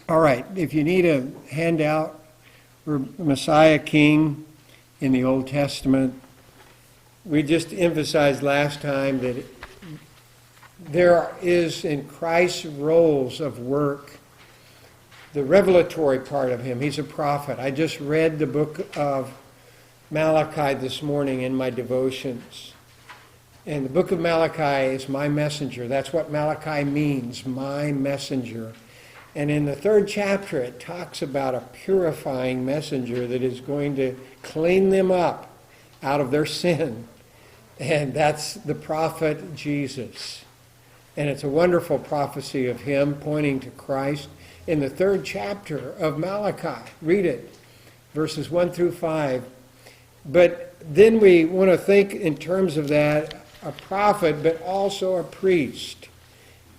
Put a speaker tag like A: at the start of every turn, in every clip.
A: All right, if you need a handout for Messiah King in the Old Testament, we just emphasized last time that there is in Christ's roles of work the revelatory part of him. He's a prophet. I just read the book of Malachi this morning in my devotions. And the book of Malachi is my messenger. That's what Malachi means, my messenger. And in the 3rd chapter, it talks about a purifying messenger that is going to clean them up out of their sin. And that's the prophet Jesus. And it's a wonderful prophecy of him pointing to Christ in the 3rd chapter of Malachi. Read it, verses 1 through 5. But then we want to think in terms of that, a prophet, but also a priest.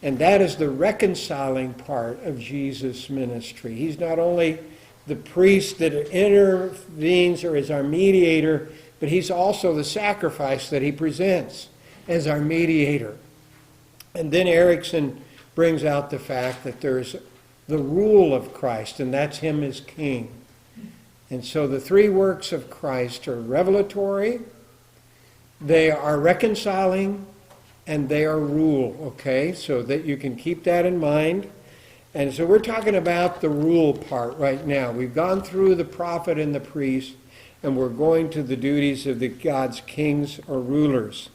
A: And that is the reconciling part of Jesus' ministry. He's not only the priest that intervenes or is our mediator, but he's also the sacrifice that he presents as our mediator. And then Erickson brings out the fact that there's the rule of Christ, and that's him as king. And so the 3 works of Christ are revelatory, they are reconciling, and they are rule, okay? So that you can keep that in mind. And so we're talking about the rule part right now. We've gone through the prophet and the priest, and we're going to the duties of the God's kings or rulers.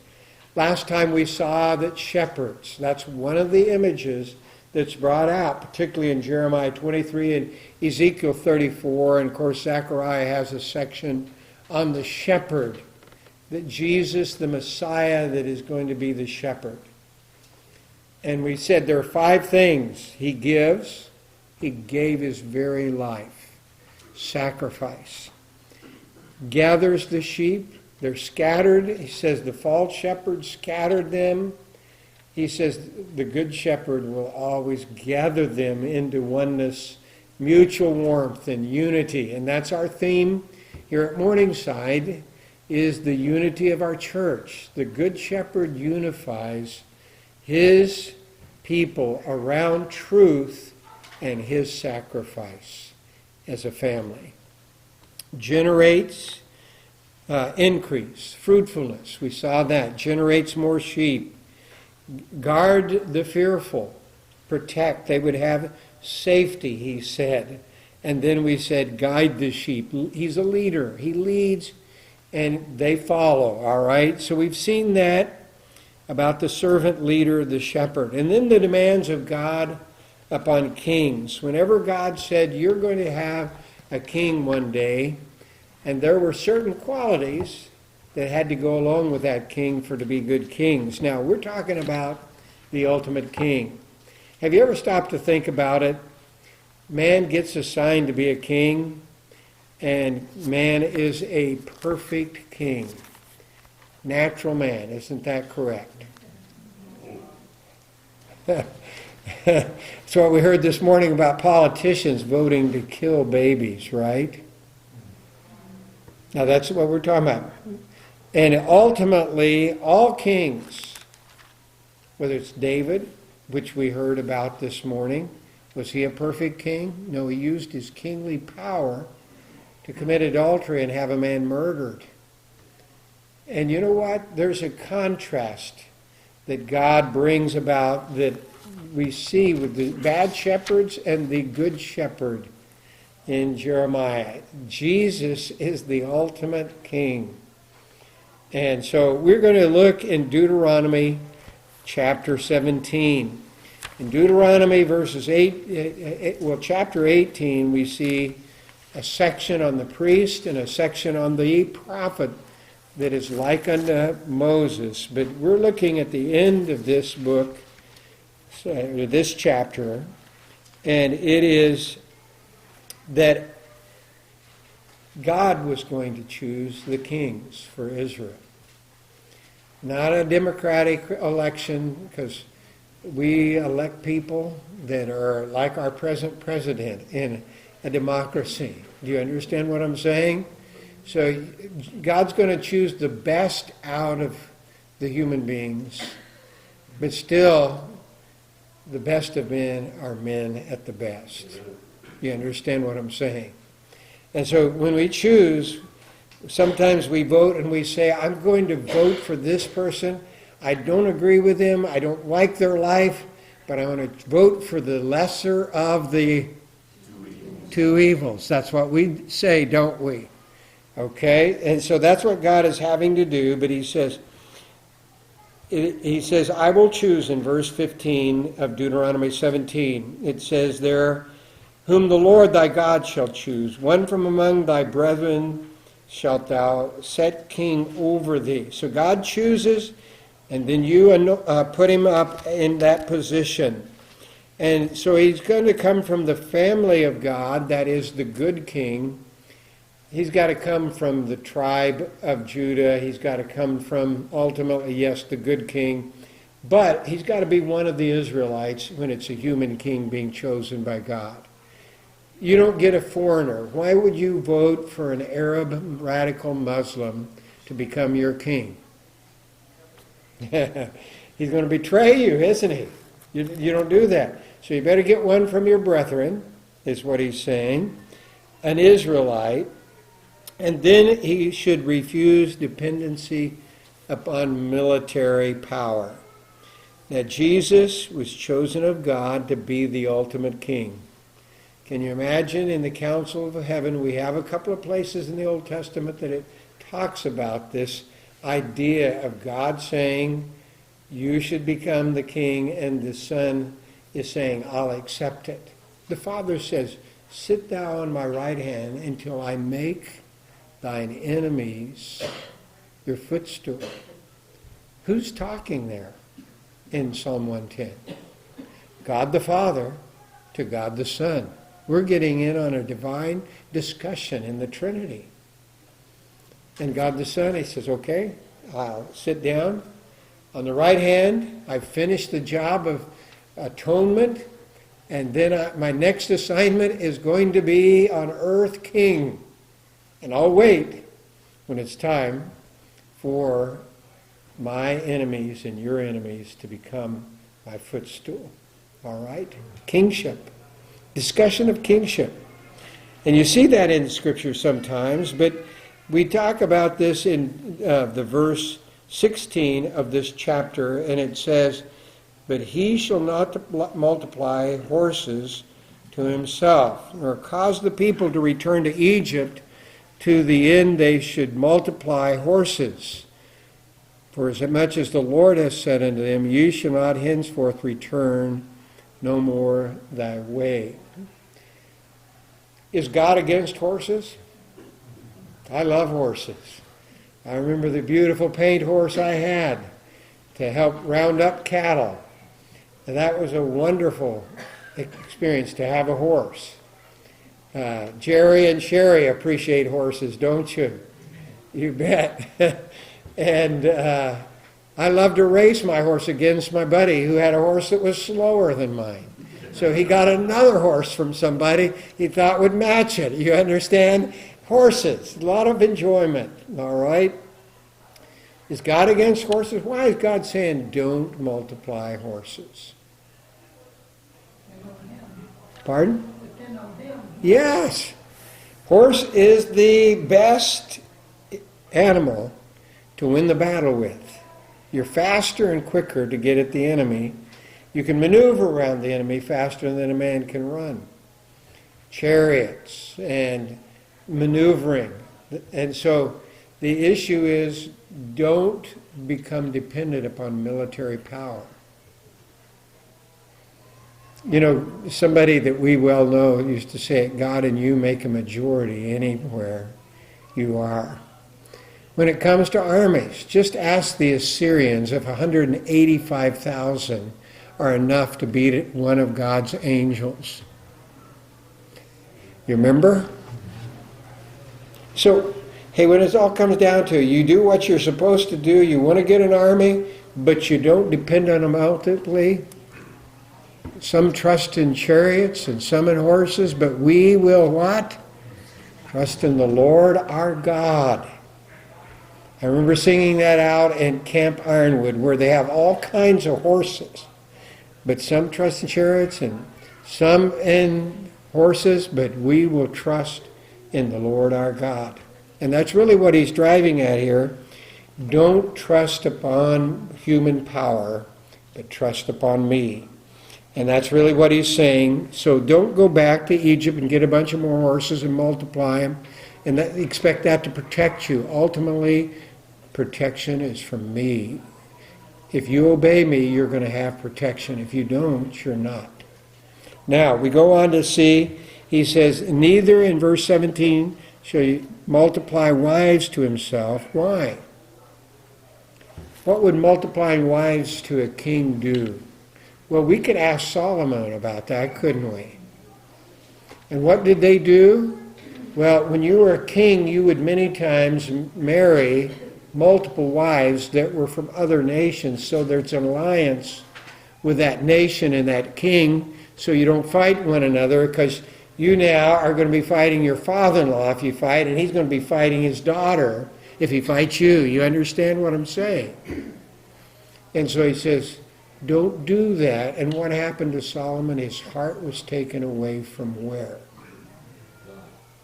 A: Last time we saw that shepherds, that's one of the images that's brought out, particularly in Jeremiah 23 and Ezekiel 34. And of course, Zechariah has a section on the shepherd, that Jesus, the Messiah, that is going to be the shepherd. And we said there are 5 things he gives. He gave his very life. Sacrifice. Gathers the sheep. They're scattered. He says the false shepherd scattered them. He says the good shepherd will always gather them into oneness, mutual warmth, and unity. And that's our theme here at Morningside, is the unity of our church. The good shepherd unifies his people around truth and his sacrifice as a family. Generates increase, fruitfulness. We saw that. Generates more sheep. Guard the fearful. Protect. They would have safety, he said. And then we said, guide the sheep. He's a leader. He leads and they follow, all right? So we've seen that about the servant leader, the shepherd. And then the demands of God upon kings. Whenever God said, you're going to have a king one day, and there were certain qualities that had to go along with that king for to be good kings. Now, we're talking about the ultimate king. Have you ever stopped to think about it? Man gets assigned to be a king, and man is a perfect king. Natural man, isn't that correct? That's what we heard this morning about politicians voting to kill babies, right? Now that's what we're talking about. And ultimately, all kings, whether it's David, which we heard about this morning, was he a perfect king? No, he used his kingly power to commit adultery and have a man murdered. And you know what? There's a contrast that God brings about that we see with the bad shepherds and the good shepherd in Jeremiah. Jesus is the ultimate king. And so we're going to look in Deuteronomy chapter 17. In Deuteronomy chapter 18, we see a section on the priest and a section on the prophet that is like unto Moses. But we're looking at the end of this book, this chapter, and it is that God was going to choose the kings for Israel. Not a democratic election, because we elect people that are like our present president in a democracy. Do you understand what I'm saying? So God's going to choose the best out of the human beings, but still the best of men are men at the best. You understand what I'm saying? And so when we choose, sometimes we vote and we say, I'm going to vote for this person. I don't agree with them. I don't like their life, but I want to vote for the lesser of the two evils. That's what we say, don't we? Okay? And so that's what God is having to do, but he says, I will choose in verse 15 of Deuteronomy 17. It says there, whom the Lord thy God shall choose, one from among thy brethren shalt thou set king over thee. So God chooses, and then you put him up in that position. And so he's going to come from the family of God, that is the good king. He's got to come from the tribe of Judah. He's got to come from, ultimately, yes, the good king. But he's got to be one of the Israelites when it's a human king being chosen by God. You don't get a foreigner. Why would you vote for an Arab radical Muslim to become your king? He's going to betray you, isn't he? You don't do that. So you better get one from your brethren, is what he's saying, an Israelite. And then he should refuse dependency upon military power. Now, Jesus was chosen of God to be the ultimate king. Can you imagine in the council of heaven, we have a couple of places in the Old Testament that it talks about this idea of God saying, you should become the king, and the Son is saying, I'll accept it. The Father says, sit thou on my right hand until I make thine enemies your footstool. Who's talking there in Psalm 110? God the Father to God the Son. We're getting in on a divine discussion in the Trinity. And God the Son, he says, okay, I'll sit down. On the right hand, I've finished the job of atonement, and then my next assignment is going to be on earth king. And I'll wait when it's time for my enemies and your enemies to become my footstool. All right? Kingship. Discussion of kingship. And you see that in Scripture sometimes, but we talk about this in the verse 16 of this chapter, and it says, but he shall not multiply horses to himself, nor cause the people to return to Egypt, to the end they should multiply horses. For as much as the Lord has said unto them, ye shall not henceforth return no more thy way. Is God against horses? I love horses. I remember the beautiful paint horse I had to help round up cattle. And that was a wonderful experience to have a horse. Jerry and Sherry appreciate horses, don't you? You bet. And I loved to race my horse against my buddy who had a horse that was slower than mine. So he got another horse from somebody he thought would match it. You understand? Horses, a lot of enjoyment, all right? Is God against horses? Why is God saying don't multiply horses? Pardon? Yes. Horse is the best animal to win the battle with. You're faster and quicker to get at the enemy. You can maneuver around the enemy faster than a man can run. Chariots and maneuvering. And so the issue is don't become dependent upon military power. You know, somebody that we well know used to say, God and you make a majority anywhere you are. When it comes to armies, just ask the Assyrians if 185,000 are enough to beat one of God's angels. You remember? So, hey, when it all comes down to it, you do what you're supposed to do, you want to get an army, but you don't depend on them ultimately. Some trust in chariots and some in horses, but we will what? Trust in the Lord our God. I remember singing that out in Camp Ironwood, where they have all kinds of horses. but some trust in chariots and some in horses, but we will trust in the Lord our God. And that's really what he's driving at here. Don't trust upon human power, but trust upon me. And that's really what he's saying. So don't go back to Egypt and get a bunch of more horses and multiply them and expect that to protect you. Ultimately, protection is from me. If you obey me, you're going to have protection. If you don't, you're not. Now, we go on to see, he says, neither in verse 17 shall you multiply wives to himself. Why? What would multiplying wives to a king do? Well, we could ask Solomon about that, couldn't we? And what did they do? Well, when you were a king, you would many times marry multiple wives that were from other nations, so there's an alliance with that nation and that king, so you don't fight one another, because you now are going to be fighting your father-in-law if you fight, and he's going to be fighting his daughter if he fights you. You understand what I'm saying? And so he says, don't do that. And what happened to Solomon? His heart was taken away from where?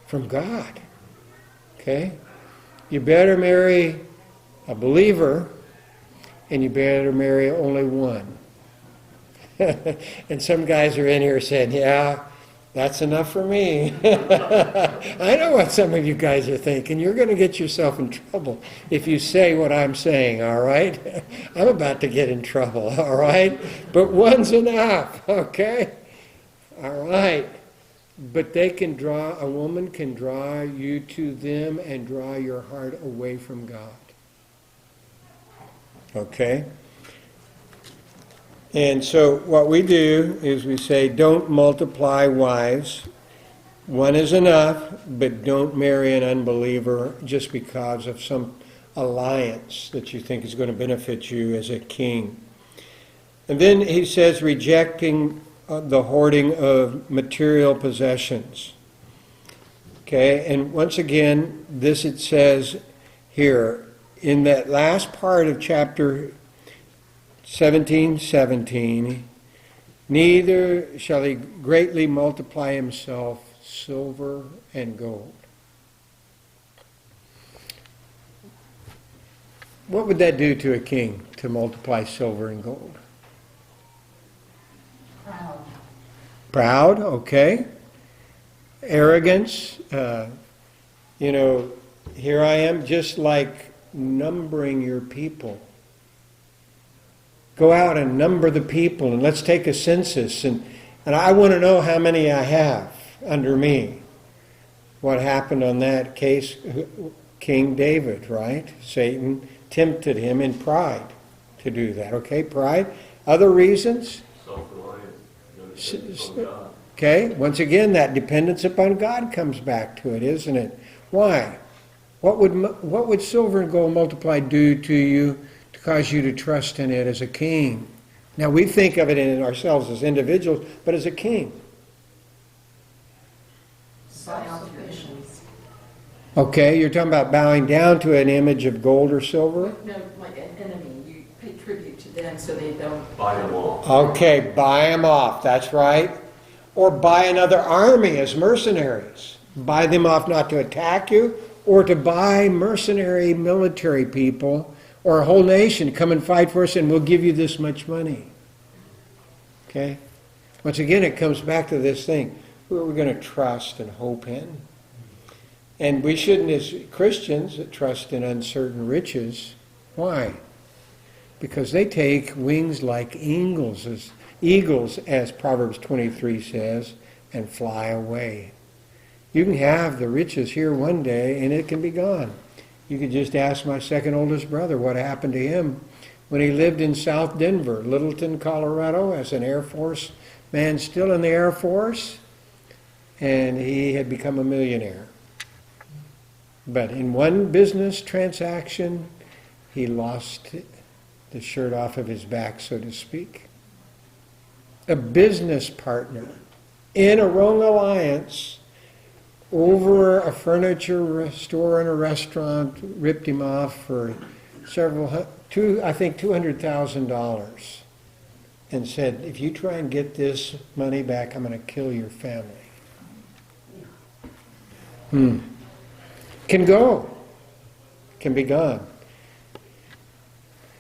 A: From God. Okay? You better marry a believer, and you better marry only one. And some guys are in here saying, yeah, that's enough for me. I know what some of you guys are thinking. You're going to get yourself in trouble if you say what I'm saying, all right? I'm about to get in trouble, all right? But one's enough, okay? All right. But a woman can draw you to them and draw your heart away from God. Okay? And so what we do is we say, don't multiply wives. One is enough, but don't marry an unbeliever just because of some alliance that you think is going to benefit you as a king. And then he says, rejecting the hoarding of material possessions. Okay, and once again, this it says here, in that last part of chapter 17:17, neither shall he greatly multiply himself silver and gold. What would that do to a king, to multiply silver and gold?
B: Proud.
A: Proud, okay. Arrogance, here I am, just like numbering your people. Go out and number the people, and let's take a census, and I want to know how many I have under me. What happened on that case? King David, right? Satan tempted him in pride to do that. Okay, pride. Other reasons?
C: Self-reliance.
A: Okay, once again, that dependence upon God comes back to it, isn't it? Why? What would silver and gold multiplied do to you to cause you to trust in it as a king? Now, we think of it in ourselves as individuals, but as a king.
B: Self-sufficiency.
A: Okay, you're talking about bowing down to an image of gold or silver?
B: No, like an enemy. You pay tribute to them so they don't...
C: Buy them off.
A: Okay, buy them off, that's right. Or buy another army as mercenaries. Buy them off not to attack you, or to buy mercenary military people or a whole nation to come and fight for us, and we'll give you this much money. Okay? Once again, it comes back to this thing. Who are we going to trust and hope in? And we shouldn't, as Christians, trust in uncertain riches. Why? Because they take wings like eagles, as Proverbs 23 says, and fly away. You can have the riches here one day, and it can be gone. You could just ask my second oldest brother what happened to him when he lived in South Denver, Littleton, Colorado, as an Air Force man, still in the Air Force, and he had become a millionaire. But in one business transaction, he lost the shirt off of his back, so to speak. A business partner in a wrong alliance over a furniture store and a restaurant ripped him off for $200,000. and said, if you try and get this money back, I'm going to kill your family. Can go. Can be gone.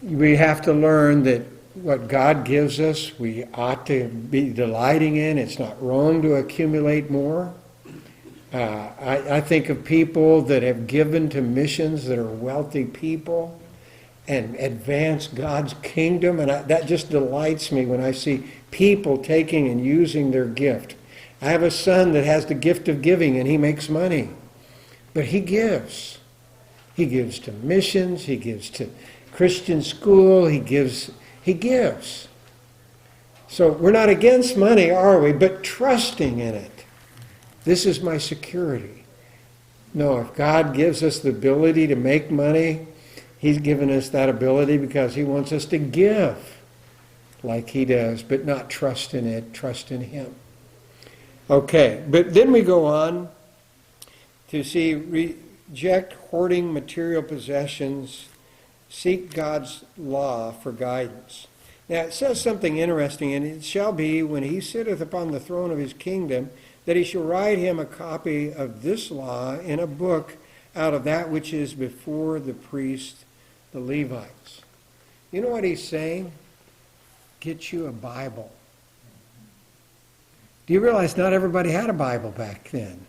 A: We have to learn that what God gives us, we ought to be delighting in. It's not wrong to accumulate more. I think of people that have given to missions that are wealthy people and advance God's kingdom, and that just delights me when I see people taking and using their gift. I have a son that has the gift of giving, and he makes money, but he gives. He gives to missions, he gives to Christian school, he gives. So we're not against money, are we? But trusting in it. This is my security. No, if God gives us the ability to make money, He's given us that ability because He wants us to give like He does, but not trust in it, trust in Him. Okay, but then we go on to see reject hoarding material possessions, seek God's law for guidance. Now it says something interesting, and it shall be when He sitteth upon the throne of His kingdom, that He shall write him a copy of this law in a book out of that which is before the priests, the Levites. You know what He's saying? Get you a Bible. Do you realize not everybody had a Bible back then?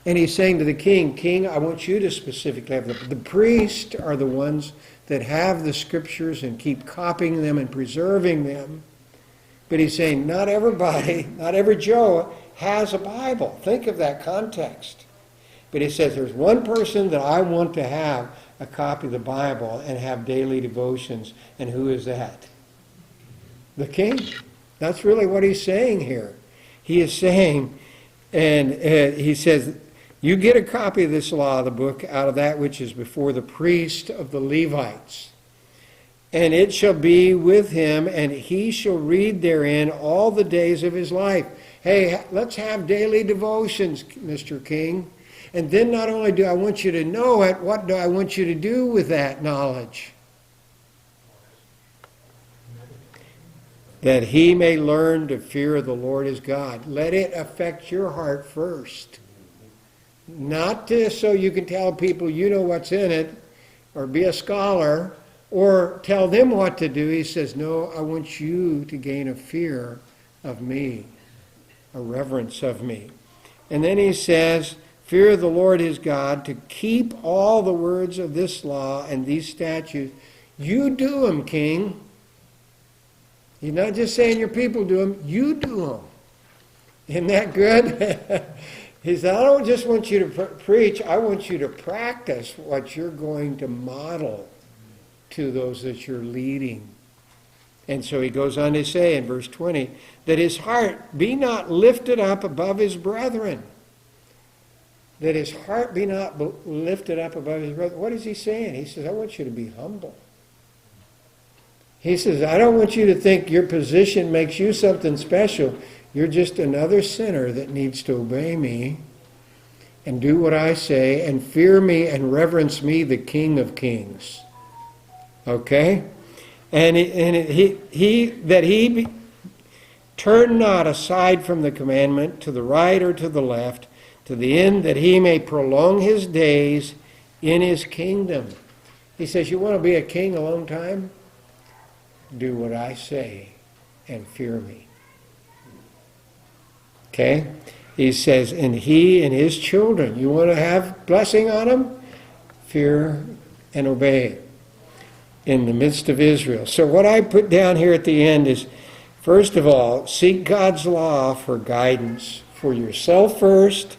A: And He's saying to the king, King, I want you to specifically have the priests are the ones that have the scriptures and keep copying them and preserving them. But He's saying not everybody, not every Joe has a Bible. Think of that context. But He says there's one person that I want to have a copy of the Bible and have daily devotions. And who is that? The king. That's really what He's saying here. He is saying, and He says, you get a copy of this law, the book, out of that which is before the priest of the Levites. And it shall be with him, and he shall read therein all the days of his life. Hey, let's have daily devotions, Mr. King. And then not only do I want you to know it, what do I want you to do with that knowledge? That he may learn to fear the Lord his God. Let it affect your heart first. Not just so you can tell people you know what's in it, or be a scholar, or tell them what to do. He says, no, I want you to gain a fear of me, a reverence of me. And then he says, fear the Lord his God, to keep all the words of this law and these statutes. You do them, king. He's not just saying your people do them, you do them. Isn't that good? He said, I don't just want you to preach, I want you to practice what you're going to model to those that you're leading. And so he goes on to say in verse 20, that his heart be not lifted up above his brethren. That his heart be not lifted up above his brethren. What is he saying? He says, I want you to be humble. He says, I don't want you to think your position makes you something special. You're just another sinner that needs to obey me and do what I say and fear me and reverence me, the King of Kings. Okay? And he turn not aside from the commandment to the right or to the left, to the end that he may prolong his days in his kingdom. He says, you want to be a king a long time? Do what I say and fear me. Okay? He says, and he and his children, you want to have blessing on them? Fear and obey in the midst of Israel. So what I put down here at the end is, first of all, seek God's law for guidance for yourself first,